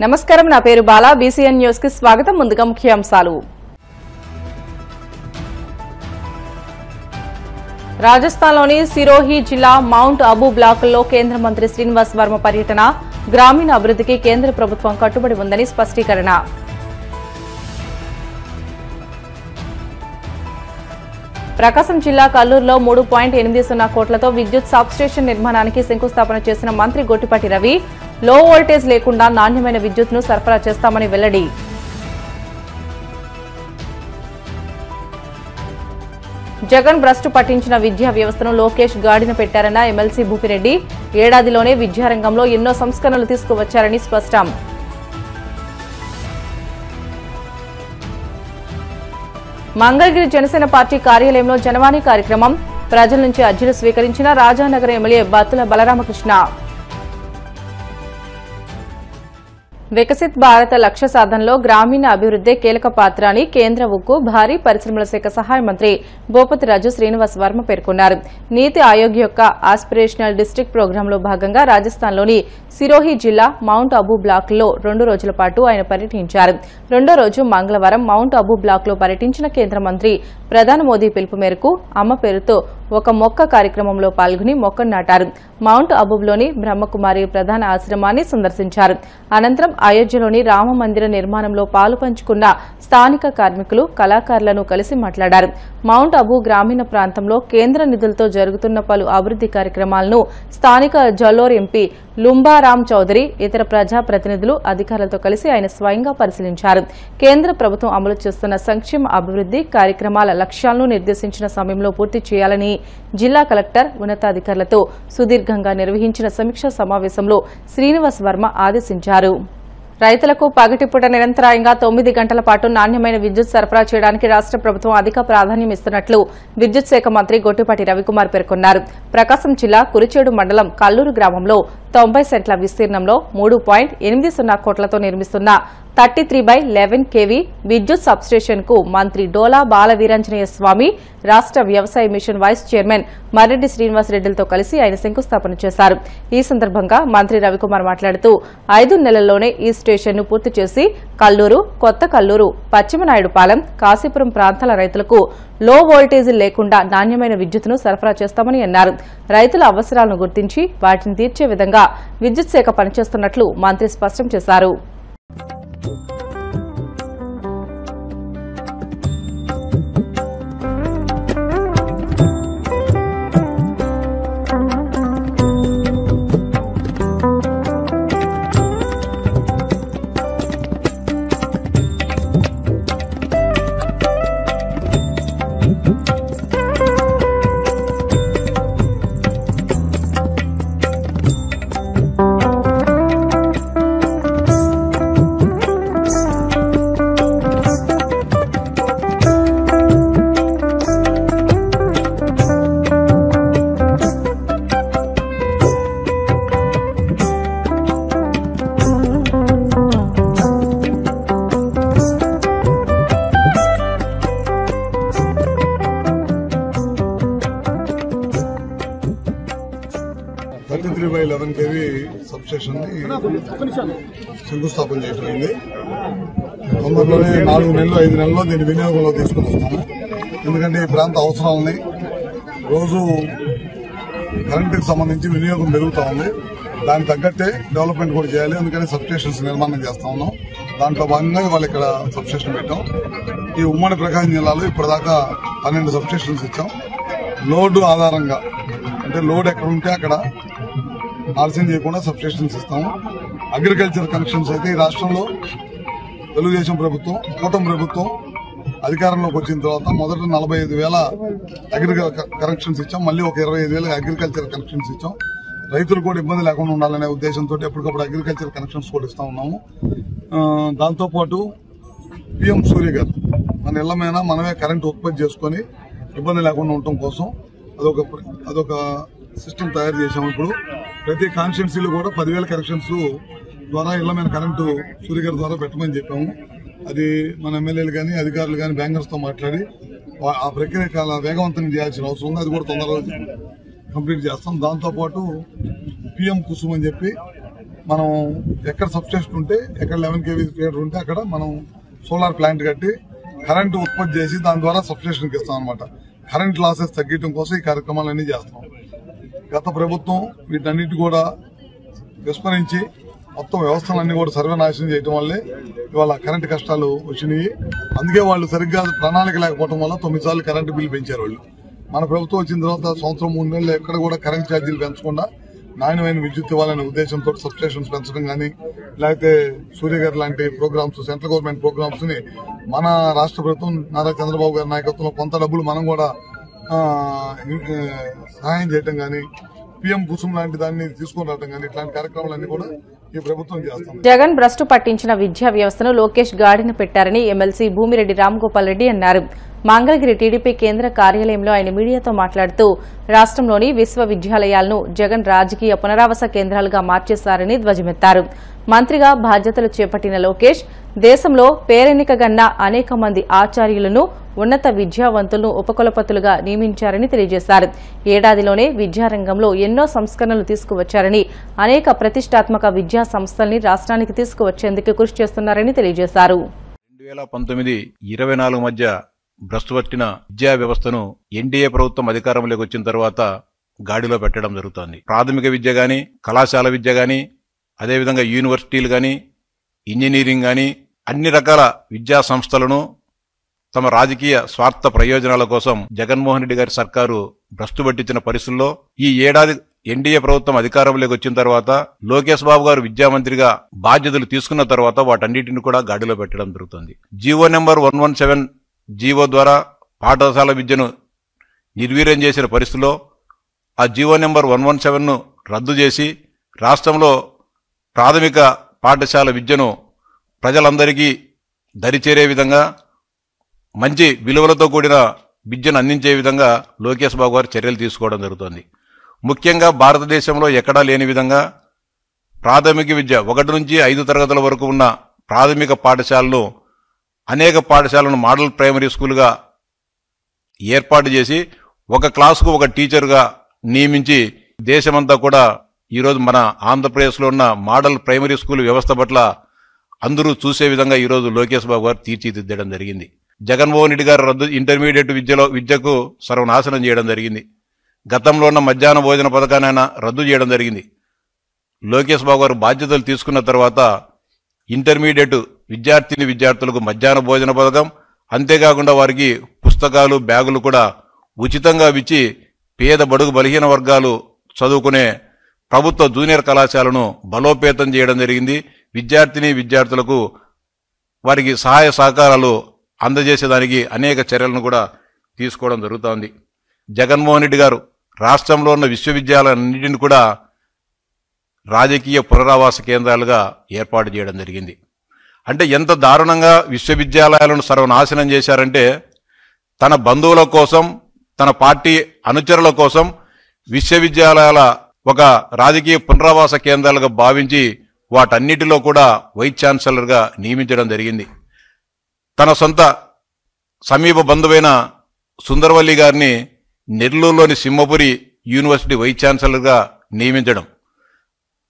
నమస్కారం, నా పేరు బాలా. బీసీఎన్ న్యూస్ కి స్వాగతం. ముందుగా ముఖ్యాంశాలు. రాజస్థాన్లోని సిరోహి జిల్లా మౌంట్ అబూ బ్లాకుల్లో కేంద్ర మంత్రి శ్రీనివాస్ వర్మ పర్యటన. గ్రామీణ అభివృద్ధికి కేంద్ర ప్రభుత్వం కట్టుబడి ఉందని స్పష్టీకరణ. ప్రకాశం జిల్లా కల్లూరులో 3.80 కోట్లతో విద్యుత్ సబ్స్టేషన్ నిర్మాణానికి శంకుస్థాపన చేసిన మంత్రి గొట్టిపాటి రవి. లో వోల్టేజ్ లేకుండా నాణ్యమైన విద్యుత్ను సరఫరా చేస్తామని వెల్లడి. జగన్ భ్రష్టు పట్టించిన విద్యా వ్యవస్థను లోకేష్ గాడిన పెట్టారన్న ఎమ్మెల్సీ భూపిరెడ్డి. ఏడాదిలోనే విద్యారంగంలో ఎన్నో సంస్కరణలు తీసుకువచ్చారని స్పష్టం. మంగళగిరి జనసేన పార్టీ కార్యాలయంలో జనవాణి కార్యక్రమం. ప్రజల నుంచి అర్జీలు స్వీకరించిన రాజానగర్ ఎమ్మెల్యే బత్తుల బలరామకృష్ణ. వికసిత్ భారత లక్ష్య సాధనలో గ్రామీణ అభివృద్దే కీలక పాత్ర అని కేంద్ర ఉక్కు, భారీ పరిశ్రమల శాఖ సహాయ మంత్రి భూపతిరాజు శ్రీనివాస్ వర్మ పేర్కొన్నారు. నీతి ఆయోగ్ యొక్క ఆస్పిరేషనల్ డిస్టిక్ట్ ప్రోగ్రాంలో భాగంగా రాజస్థాన్లోని సిరోహి జిల్లా మౌంట్ అబూ బ్లాక్లో 2 రోజుల పాటు ఆయన పర్యటించారు. రెండో రోజు మంగళవారం మౌంట్ అబూ బ్లాక్లో పర్యటించిన కేంద్ర మంత్రి ప్రధాని మోదీ పిలుపు మేరకు అమ్మ పేరుతో ఒక మొక్క కార్యక్రమంలో పాల్గొని మొక్కను నాటారు. మౌంట్ అబూబ్లోని బ్రహ్మకుమారి ప్రధాన ఆశ్రమాన్ని సందర్శించారు. అనంతరం అయోధ్యలోని రామ మందిర నిర్మాణంలో పాలు పంచుకున్న స్థానిక కార్మికులు, కళాకారులను కలిసి మాట్లాడారు. మౌంట్ అబూ గ్రామీణ ప్రాంతంలో కేంద్ర నిధులతో జరుగుతున్న పలు అభివృద్ది కార్యక్రమాలను స్థానిక జల్లోర్ ఎంపీ లుంబారాం చౌదరి, ఇతర ప్రజాప్రతినిధులు, అధికారులతో కలిసి ఆయన స్వయంగా పరిశీలించారు. కేంద్ర ప్రభుత్వం అమలు చేస్తున్న సంక్షేమ అభివృద్ది కార్యక్రమాల లక్ష్యాలను నిర్దేశించిన సమయంలో పూర్తి చేయాలని జిల్లా కలెక్టర్, ఉన్నతాధికారులతో సుదీర్ఘంగా నిర్వహించిన సమీక్షా సమావేశంలో శ్రీనివాస్ వర్మ ఆదేశించారు. రైతులకు పగటిపూట నిరంతరాయంగా 9 గంటల పాటు నాణ్యమైన విద్యుత్ సరఫరా చేయడానికి రాష్ట ప్రభుత్వం అధిక ప్రాధాన్యం ఇస్తున్నట్లు విద్యుత్ శాఖ మంత్రి గొట్టిపాటి రవికుమార్ పేర్కొన్నారు. ప్రకాశం జిల్లా కురిచేడు మండలం కల్లూరు గ్రామంలో 90 సెంట్ల విస్తీర్ణంలో 3.80 కోట్లతో నిర్మిస్తున్న 33/11 kV విద్యుత్ సబ్స్టేషన్ కు మంత్రి డోలా బాలవీరాంజనేయ స్వామి, రాష్ట వ్యవసాయ mission vice chairman Marreddy Srinivas రెడ్డిలతో కలిసి ఆయన శంకుస్థాపన చేశారు. ఈ సందర్భంగా మంత్రి రవికుమార్ మాట్లాడుతూ 5 నెలల్లోనే ఈ స్టేషన్ ను పూర్తి చేసి కల్లూరు, కొత్త కల్లూరు, పశ్చిమనాయుడుపాలెం, కాశీపురం ప్రాంతాల రైతులకు లో వోల్టేజీ లేకుండా నాణ్యమైన విద్యుత్తును సరఫరా చేస్తామని అన్నారు. రైతుల అవసరాలను గుర్తించి వాటిని తీర్చే విధంగా విద్యుత్ శాఖ పనిచేస్తున్నట్లు మంత్రి స్పష్టం చేశారు. KV సబ్స్టేషన్ ని శంకుస్థాపన చేయటమైంది. తొందరలోనే 4 నెలలు 5 నెలల్లో దీన్ని వినియోగంలో తీసుకుని వస్తాము. ఎందుకంటే ఈ ప్రాంత అవసరాలని రోజు కరెంటుకి సంబంధించి వినియోగం పెరుగుతూ ఉంది. దానికి తగ్గట్టే డెవలప్మెంట్ కూడా చేయాలి. అందుకని సబ్స్టేషన్స్ నిర్మాణం చేస్తా ఉన్నాం. దాంట్లో భాగంగా వాళ్ళు ఇక్కడ సబ్స్టేషన్ పెట్టాం. ఈ ఉమ్మడి ప్రకాశం జిల్లాలో ఇప్పటిదాకా 12 సబ్స్టేషన్స్ ఇచ్చాం. లోడ్ ఆధారంగా, అంటే లోడ్ ఎక్కడ ఉంటే అక్కడ ఆలస్యం చేయకుండా సబ్స్టేషన్స్ ఇస్తాము. అగ్రికల్చర్ కనెక్షన్స్ అయితే ఈ రాష్ట్రంలో తెలుగుదేశం ప్రభుత్వం, కూటమి ప్రభుత్వం అధికారంలోకి వచ్చిన తర్వాత మొదట 45,000 అగ్రికల్చర్ కనెక్షన్స్ ఇచ్చాం. మళ్ళీ ఒక 25,000 అగ్రికల్చర్ కనెక్షన్స్ ఇచ్చాం. రైతులు కూడా ఇబ్బంది లేకుండా ఉండాలనే ఉద్దేశంతో ఎప్పటికప్పుడు అగ్రికల్చర్ కనెక్షన్స్ కూడా ఇస్తా ఉన్నాము. దాంతోపాటు PM సూర్య గారు మన ఇళ్ల మీద మనమే కరెంటు ఉత్పత్తి చేసుకుని ఇబ్బంది లేకుండా ఉండటం కోసం అదొక సిస్టమ్ తయారు చేశాము. ఇప్పుడు ప్రతి కాన్స్టిట్యున్సీలో కూడా 10,000 కనెక్షన్స్ ద్వారా ఇళ్ల మీద కరెంటు సూర్య గారి ద్వారా పెట్టమని చెప్పాము. అది మన ఎమ్మెల్యేలు కానీ అధికారులు కానీ బ్యాంకర్స్ తో మాట్లాడి ఆ ప్రక్రియ చాలా వేగవంతం చేయాల్సిన అవసరం ఉంది. అది కూడా తొందరగా కంప్లీట్ చేస్తాం. దాంతోపాటు PM కుసుమ్ అని చెప్పి మనం ఎక్కడ సబ్స్టేషన్ ఉంటే ఎక్కడ 11 kV ఫీడర్ ఉంటే అక్కడ మనం సోలార్ ప్లాంట్ కట్టి కరెంటు ఉత్పత్తి చేసి దాని ద్వారా సబ్స్టేషన్కి ఇస్తాం అనమాట. కరెంట్ లాసెస్ తగ్గించడం కోసం ఈ కార్యక్రమాలన్నీ చేస్తాం. గత ప్రభుత్వం వీటన్నిటి కూడా విస్మరించి మొత్తం వ్యవస్థలన్నీ కూడా సర్వనాశనం చేయడం వల్లే ఇవాళ కరెంటు కష్టాలు వచ్చినాయి. అందుకే వాళ్ళు సరిగ్గా ప్రణాళిక లేకపోవడం వల్ల 9 సార్లు కరెంటు బిల్లు పెంచారు వాళ్ళు. మన ప్రభుత్వం వచ్చిన తర్వాత సంవత్సరం 3 నెలలు ఎక్కడ కూడా కరెంట్ ఛార్జీలు పెంచకుండా నాణ్యమైన విద్యుత్ ఇవ్వాలనే ఉద్దేశంతో సబ్స్టేషన్స్ పెంచడం కానీ, లేకపోతే సూర్యగారి లాంటి ప్రోగ్రామ్స్, సెంట్రల్ గవర్నమెంట్ ప్రోగ్రామ్స్ ని మన రాష్ట్ర ప్రభుత్వం నారా చంద్రబాబు గారి నాయకత్వంలో కొంత డబ్బులు మనం కూడా సహాయం చేయడం కానీ, పీఎం కుసుమ్ లాంటి దాన్ని తీసుకుని రావడం కానీ, ఇట్లాంటి కార్యక్రమాలన్నీ కూడా ఈ ప్రభుత్వం చేస్తుంది. జగన్ భ్రష్టు పట్టించిన విద్యా వ్యవస్థను లోకేష్ గాడిన పెట్టారని ఎమ్మెల్సీ భూమిరెడ్డి రామ్గోపాల్ రెడ్డి అన్నారు. మంగళగిరి టీడీపీ కేంద్ర కార్యాలయంలో ఆయన మీడియాతో మాట్లాడుతూ రాష్ట్రంలోని విశ్వవిద్యాలయాలను జగన్ రాజకీయ పునరావాస కేంద్రాలుగా మార్చేశారని ధ్వజమెత్తారు. మంత్రిగా బాధ్యతలు చేపట్టిన లోకేష్ దేశంలో పేరెన్నికగన్న అనేక మంది ఆచార్యులను, ఉన్నత విద్యావంతులను ఉపకులపతులుగా నియమించారని తెలియజేశారు. ఏడాదిలోనే విద్యారంగంలో ఎన్నో సంస్కరణలు తీసుకువచ్చారని, అనేక ప్రతిష్టాత్మక విద్యా సంస్థల్ని రాష్ట్రానికి తీసుకువచ్చేందుకు కృషి చేస్తున్నారని తెలియజేశారు. 2019-24 మధ్య భ్రష్టు పట్టిన విద్యా వ్యవస్థను ఎన్డీఏ ప్రభుత్వం అధికారంలోకి వచ్చిన తర్వాత గాడిలో పెట్టడం జరుగుతోంది. ప్రాథమిక విద్య గాని, కళాశాల విద్య గాని, అదేవిధంగా యూనివర్సిటీలు గాని, ఇంజనీరింగ్ గాని, అన్ని రకాల విద్యా సంస్థలను తమ రాజకీయ స్వార్థ ప్రయోజనాల కోసం జగన్మోహన్ రెడ్డి గారి సర్కారు భ్రష్టు పట్టించిన పరిస్థితుల్లో ఈ ఏడాది ఎన్డీఏ ప్రభుత్వం అధికారంలోకి వచ్చిన తర్వాత లోకేష్ బాబు గారు విద్యామంత్రిగా బాధ్యతలు తీసుకున్న తర్వాత వాటన్నిటిని కూడా గాడిలో పెట్టడం జరుగుతుంది. జీవో నెంబర్ 117 జీవో ద్వారా పాఠశాల విద్యను నిర్వీర్యం చేసిన పరిస్థితుల్లో ఆ జీవో నెంబర్ 117ను రద్దు చేసి రాష్ట్రంలో ప్రాథమిక పాఠశాల విద్యను ప్రజలందరికీ దరిచేరే విధంగా మంచి విలువలతో కూడిన విద్యను అందించే విధంగా లోకేష్ బాబు గారు చర్యలు తీసుకోవడం జరుగుతోంది. ముఖ్యంగా భారతదేశంలో ఎక్కడా లేని విధంగా ప్రాథమిక విద్య 1 నుంచి 5 తరగతుల వరకు ఉన్న ప్రాథమిక పాఠశాలను అనేక పాఠశాలను మోడల్ ప్రైమరీ స్కూల్గా ఏర్పాటు చేసి ఒక క్లాసుకు ఒక టీచర్గా నియమించి దేశమంతా కూడా ఈరోజు మన ఆంధ్రప్రదేశ్లో ఉన్న మోడల్ ప్రైమరీ స్కూల్ వ్యవస్థ పట్ల అందరూ చూసే విధంగా ఈరోజు లోకేష్ బాబు గారు తీర్చిదిద్దడం జరిగింది. జగన్మోహన్ రెడ్డి గారు ఇంటర్మీడియట్ విద్యకు సర్వనాశనం చేయడం జరిగింది. గతంలో ఉన్న మధ్యాహ్న భోజన పథకాన్ని ఆయన రద్దు చేయడం జరిగింది. లోకేష్ బాబు గారు బాధ్యతలు తీసుకున్న తర్వాత ఇంటర్మీడియట్ విద్యార్థులకు మధ్యాహ్న భోజన పథకం, అంతేకాకుండా వారికి పుస్తకాలు, బ్యాగులు కూడా ఉచితంగా ఇచ్చి పేద బడుగు బలహీన వర్గాలు చదువుకునే ప్రభుత్వ జూనియర్ కళాశాలను బలోపేతం చేయడం జరిగింది. విద్యార్థులకు వారికి సహాయ సహకారాలు అందజేసేదానికి అనేక చర్యలను కూడా తీసుకోవడం జరుగుతోంది. జగన్మోహన్ రెడ్డి గారు రాష్ట్రంలో ఉన్న విశ్వవిద్యాలయాలన్నింటినీ కూడా రాజకీయ పునరావాస కేంద్రాలుగా ఏర్పాటు చేయడం జరిగింది. అంటే ఎంత దారుణంగా విశ్వవిద్యాలయాలను సర్వనాశనం చేశారంటే తన బంధువుల కోసం, తన పార్టీ అనుచరుల కోసం విశ్వవిద్యాలయాల ఒక రాజకీయ పునరావాస కేంద్రాలుగా భావించి వాటన్నిటిలో కూడా వైస్ ఛాన్సలర్గా నియమించడం జరిగింది. తన సొంత సమీప బంధువైన సుందరవల్లి గారిని నెల్లూరులోని సింహపురి యూనివర్సిటీ వైస్ ఛాన్సలర్గా నియమించడం,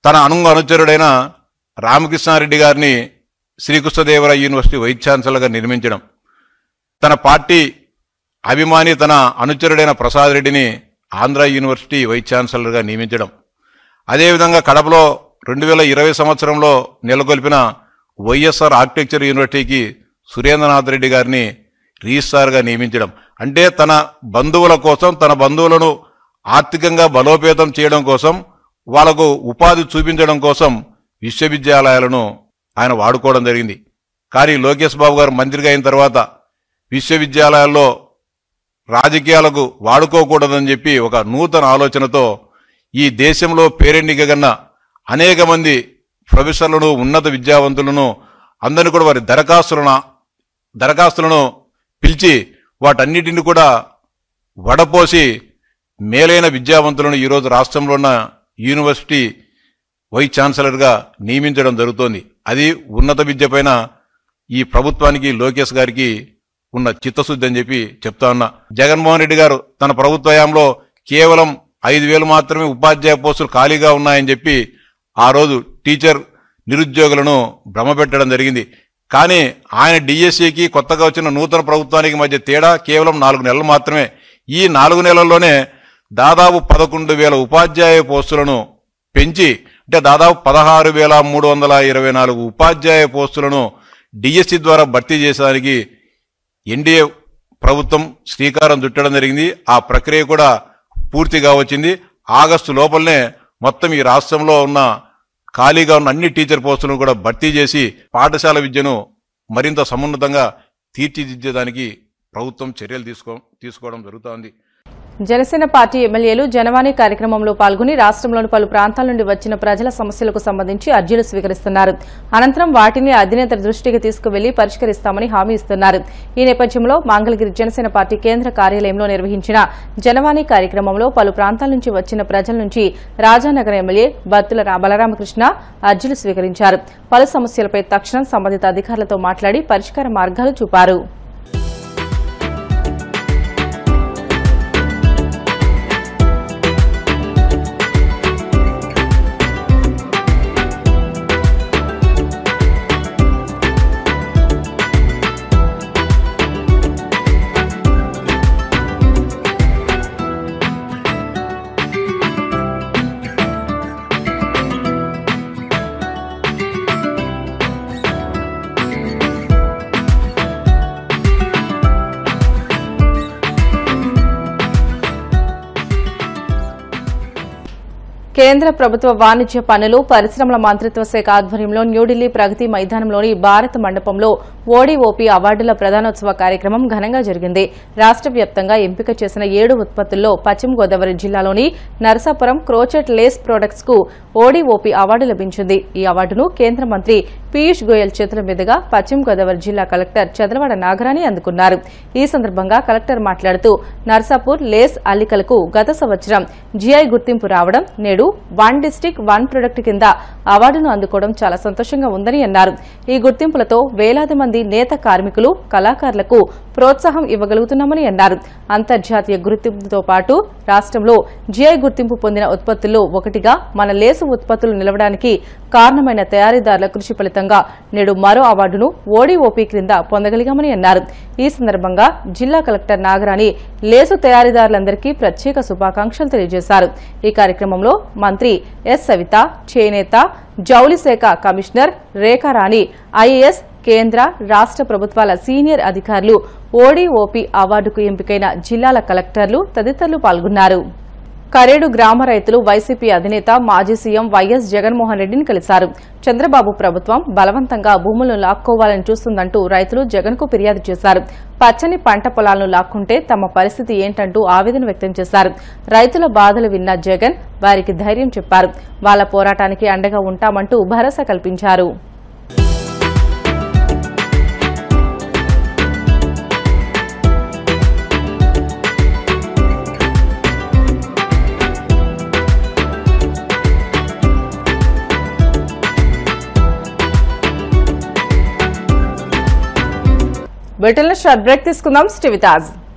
తన అనుచరుడైన రామకృష్ణారెడ్డి గారిని శ్రీకృష్ణదేవరాయ యూనివర్సిటీ వైస్ ఛాన్సలర్గా నియమించడం, తన పార్టీ అభిమాని తన అనుచరుడైన ప్రసాద్ రెడ్డిని ఆంధ్ర యూనివర్సిటీ వైస్ ఛాన్సలర్గా నియమించడం, అదేవిధంగా కడపలో 2020 సంవత్సరంలో నెలకొల్పిన వైఎస్ఆర్ ఆర్కిటెక్చర్ యూనివర్సిటీకి సురేంద్రనాథ్ రెడ్డి గారిని రిజిస్ట్రార్గా నియమించడం. అంటే తన బంధువుల కోసం, తన బంధువులను ఆర్థికంగా బలోపేతం చేయడం కోసం, వాళ్లకు ఉపాధి చూపించడం కోసం విశ్వవిద్యాలయాలను ఆయన వాడుకోవడం జరిగింది. కానీ లోకేష్ బాబు గారు మంత్రిగా అయిన తర్వాత విశ్వవిద్యాలయాల్లో రాజకీయాలకు వాడుకోకూడదని చెప్పి ఒక నూతన ఆలోచనతో ఈ దేశంలో పేరెన్నికగన్న అనేక మంది ప్రొఫెసర్లను, ఉన్నత విద్యావంతులను అందరినీ కూడా వారి దరఖాస్తులను పిలిచి వాటన్నిటిని కూడా వడపోసి మేలైన విద్యావంతులను ఈరోజు రాష్ట్రంలో ఉన్న యూనివర్సిటీ వైస్ ఛాన్సలర్గా నియమించడం జరుగుతోంది. అది ఉన్నత విద్య పైన ఈ ప్రభుత్వానికి, లోకేష్ గారికి ఉన్న చిత్తశుద్ధి అని చెప్పి చెప్తా ఉన్నా. జగన్మోహన్ రెడ్డి గారు తన ప్రభుత్వ హయాంలో కేవలం 5,000 మాత్రమే ఉపాధ్యాయ పోస్టులు ఖాళీగా ఉన్నాయని చెప్పి ఆ రోజు టీచర్ నిరుద్యోగులను భ్రమపెట్టడం జరిగింది. కానీ ఆయన డిఎస్సికి కొత్తగా వచ్చిన నూతన ప్రభుత్వానికి మధ్య తేడా కేవలం 4 నెలలు మాత్రమే. ఈ 4 నెలల్లోనే దాదాపు 11,000 ఉపాధ్యాయ పోస్టులను పెంచి అంటే దాదాపు 16,324 ఉపాధ్యాయ పోస్టులను డిఎస్సి ద్వారా భర్తీ చేసేదానికి ఎన్డీఏ ప్రభుత్వం శ్రీకారం చుట్టడం జరిగింది. ఆ ప్రక్రియ కూడా పూర్తిగా వచ్చింది. ఆగస్టు లోపలనే మొత్తం ఈ రాష్ట్రంలో ఉన్న ఖాళీగా ఉన్న అన్ని టీచర్ పోస్టులను కూడా భర్తీ చేసి పాఠశాల విద్యను మరింత సమున్నతంగా తీర్చిదిద్దేదానికి ప్రభుత్వం చర్యలు తీసుకోవడం జరుగుతోంది. జనసేన పార్టీ ఎమ్మెల్యేలు జనవాణి కార్యక్రమంలో పాల్గొని రాష్ట్రంలోని పలు ప్రాంతాల నుండి వచ్చిన ప్రజల సమస్యలకు సంబంధించి అర్జీలు స్వీకరిస్తున్నారు. అనంతరం వాటిని అధినేత దృష్టికి తీసుకువెళ్లి పరిష్కరిస్తామని హామీ ఇస్తున్నారు. ఈ నేపథ్యంలో మంగళగిరి జనసేన పార్టీ కేంద్ర కార్యాలయంలో నిర్వహించిన జనవాణి కార్యక్రమంలో పలు ప్రాంతాల నుంచి వచ్చిన ప్రజల నుంచి రాజానగర్ ఎమ్మెల్యే బత్తుల బలరామకృష్ణ అర్జీలు స్వీకరించారు. పలు సమస్యలపై తక్షణం సంబంధిత అధికారులతో మాట్లాడి పరిష్కార మార్గాలు చూపారు. కేంద్ర ప్రభుత్వ వాణిజ్య పన్నులు పరిశ్రమల మంత్రిత్వ శాఖ ఆధ్వర్యంలో న్యూఢిల్లీ ప్రగతి మైదానంలోని భారత్ మండపంలో ఓడీఓపీ అవార్డుల ప్రదానోత్సవ కార్యక్రమం ఘనంగా జరిగింది. రాష్ట్ర వ్యాప్తంగా ఎంపిక చేసిన 7 ఉత్పత్తుల్లో పశ్చిమ గోదావరి జిల్లాలోని నరసాపురం క్రోచెట్ లేస్ ప్రొడక్ట్స్ కు ఓడీఓపీ అవార్డు లభించింది. ఈ అవార్డును కేంద్ర మంత్రి పీయూష్ గోయల్ చేతుల మీదుగా పశ్చిమ గోదావరి జిల్లా కలెక్టర్ చదలవాడ నాగరాణి అందుకున్నారు. ఈ సందర్భంగా కలెక్టర్ మాట్లాడుతూ నర్సాపూర్ లేస్ అల్లికలకు గత సంవత్సరం జీఐ గుర్తింపు రావడం, నేడు 1 డిస్టిక్ 1 ప్రొడక్ట్ కింద అవార్డును అందుకోవడం చాలా సంతోషంగా ఉందని అన్నారు. ఈ గుర్తింపులతో వేలాది మంది నేత కార్మికులు, కళాకారులకు ప్రోత్సాహం ఇవ్వగలుగుతున్నామని అన్నారు. అంతర్జాతీయ గుర్తింపుతో పాటు రాష్ట్రంలో జీఐ గుర్తింపు పొందిన ఉత్పత్తుల్లో ఒకటిగా మన లేసు ఉత్పత్తులు నిలవడానికి కారణమైన తయారీదారుల కృషి ఫలితంగా నేడు మరో అవార్డును ఓడీఓపీ క్రింద పొందగలిగామని అన్నారు. ఈ సందర్భంగా జిల్లా కలెక్టర్ నాగరాణి లేసు తయారీదారులందరికీ ప్రత్యేక శుభాకాంక్షలు తెలియజేశారు. ఈ కార్యక్రమంలో మంత్రి ఎస్ సవిత, చేనేత, జౌళి శాఖ కమిషనర్ రేఖారాణి, ఐఏఎస్, కేంద్ర, రాష్ట్ర ప్రభుత్వాల సీనియర్ అధికారులు, ఓడీఓపీ అవార్డుకు ఎంపికైన జిల్లాల కలెక్టర్లు తదితరులు పాల్గొన్నారు. కరేడు గ్రామ రైతులు వైసీపీ అధినేత మాజీ సీఎం వైఎస్ జగన్మోహన్ రెడ్డిని కలిశారు. చంద్రబాబు ప్రభుత్వం బలవంతంగా భూములను లాక్కోవాలని చూస్తుందంటూ రైతులు జగన్కు ఫిర్యాదు చేశారు. పచ్చని పంట పొలాలను లాక్కుంటే తమ పరిస్థితి ఏంటంటూ ఆవేదన వ్యక్తం చేశారు. రైతుల బాధలు విన్న జగన్ వారికి ధైర్యం చెప్పారు. వాళ్ల పోరాటానికి అండగా ఉంటామంటూ భరోసా కల్పించారు. బ్రిటన్లో షార్ట్ బ్రేక్ తీసుకుందాం. Stay with us.